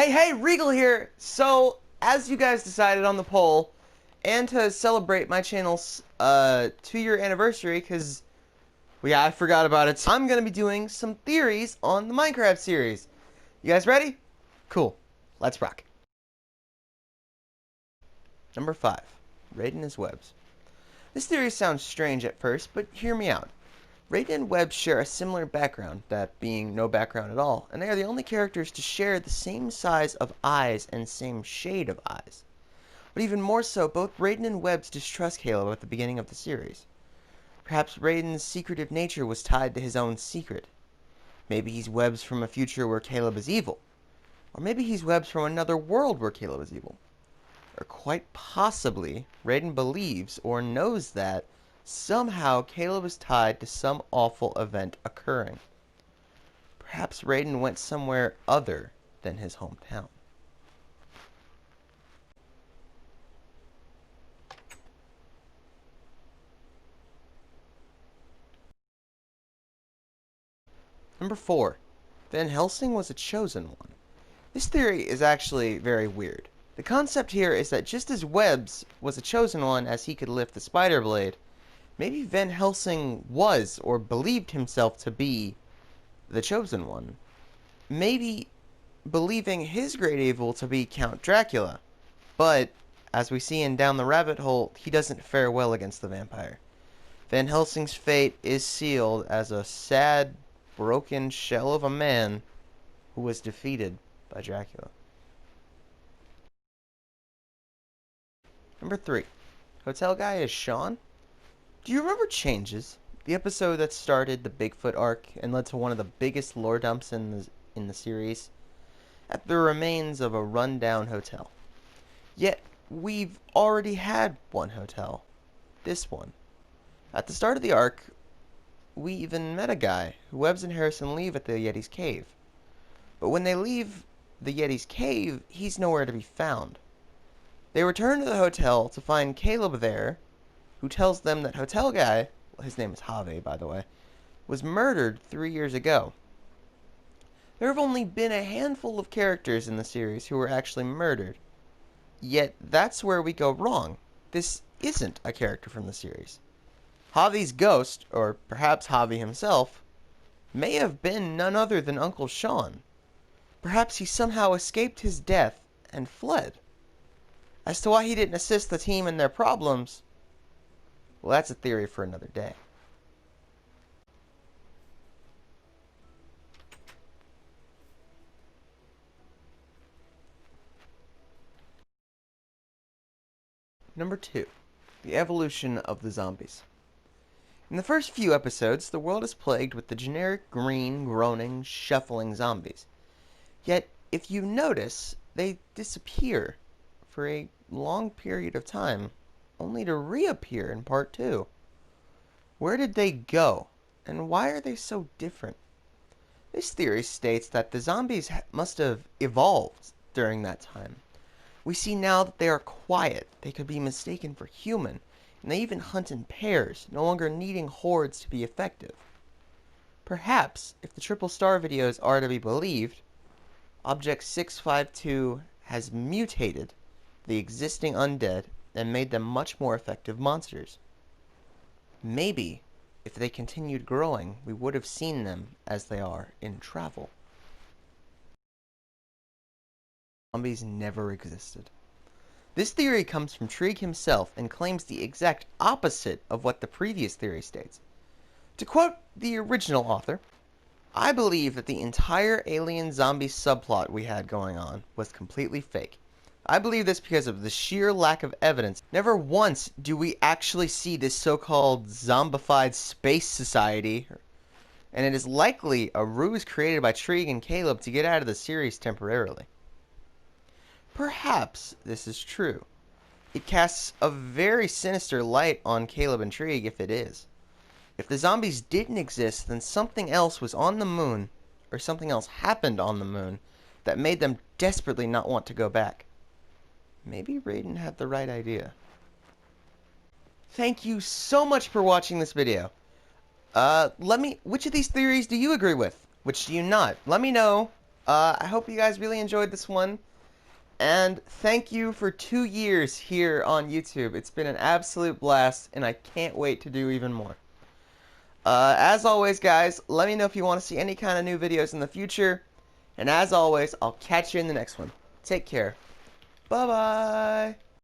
Hey, Regal here! So, as you guys decided on the poll, and to celebrate my channel's 2-year anniversary, because, well, yeah, I forgot about it, so I'm going to be doing some theories on the Minecraft series. You guys ready? Cool. Let's rock. Number 5. Raiden as webs. This theory sounds strange at first, but hear me out. Raiden and Webb share a similar background, that being no background at all, and they are the only characters to share the same size of eyes and same shade of eyes. But even more so, both Raiden and Webb's distrust Caleb at the beginning of the series. Perhaps Raiden's secretive nature was tied to his own secret. Maybe he's Webb's from a future where Caleb is evil. Or maybe he's Webb's from another world where Caleb is evil. Or quite possibly, Raiden believes or knows that somehow Caleb is tied to some awful event occurring. Perhaps Raiden went somewhere other than his hometown. Number 4. Van Helsing was a chosen one. This theory is actually very weird. The concept here is that just as Webb's was a chosen one as he could lift the spider blade, maybe Van Helsing was or believed himself to be the chosen one. Maybe believing his great evil to be Count Dracula. But, as we see in Down the Rabbit Hole, he doesn't fare well against the vampire. Van Helsing's fate is sealed as a sad, broken shell of a man who was defeated by Dracula. Number 3. Hotel guy is Sean? Do you remember Changes? The episode that started the Bigfoot arc and led to one of the biggest lore dumps in the series? At the remains of a run-down hotel. Yet, we've already had one hotel. This one. At the start of the arc, we even met a guy who Webbs and Harrison leave at the Yeti's cave. But when they leave the Yeti's cave, he's nowhere to be found. They return to the hotel to find Caleb there, who tells them that hotel guy, his name is Javi, by the way, was murdered 3 years ago. There have only been a handful of characters in the series who were actually murdered. Yet, that's where we go wrong. This isn't a character from the series. Javi's ghost, or perhaps Javi himself, may have been none other than Uncle Sean. Perhaps he somehow escaped his death and fled. As to why he didn't assist the team in their problems, well, that's a theory for another day. Number 2. The evolution of the zombies. In the first few episodes, the world is plagued with the generic green, groaning, shuffling zombies. Yet, if you notice, they disappear for a long period of time, only to reappear in part 2. Where did they go, and why are they so different? This theory states that the zombies must have evolved during that time. We see now that they are quiet, they could be mistaken for human, and they even hunt in pairs, no longer needing hordes to be effective. Perhaps, if the triple star videos are to be believed, Object 652 has mutated the existing undead and made them much more effective monsters. Maybe, if they continued growing, we would have seen them as they are in Travel. Zombies never existed. This theory comes from Trig himself and claims the exact opposite of what the previous theory states. To quote the original author, I believe that the entire alien zombie subplot we had going on was completely fake. I believe this because of the sheer lack of evidence. Never once do we actually see this so-called zombified space society, and it is likely a ruse created by Trig and Caleb to get out of the series temporarily. Perhaps this is true. It casts a very sinister light on Caleb and Trig if it is. If the zombies didn't exist, then something else was on the moon, or something else happened on the moon, that made them desperately not want to go back. Maybe Raiden had the right idea. Thank you so much for watching this video. Which of these theories do you agree with? Which do you not? Let me know I hope you guys really enjoyed this one. And thank you for 2 years here on YouTube. It's been an absolute blast, and I can't wait to do even more. As always, guys, let me know if you want to see any kind of new videos in the future. And as always, I'll catch you in the next one. Take care. Bye-bye.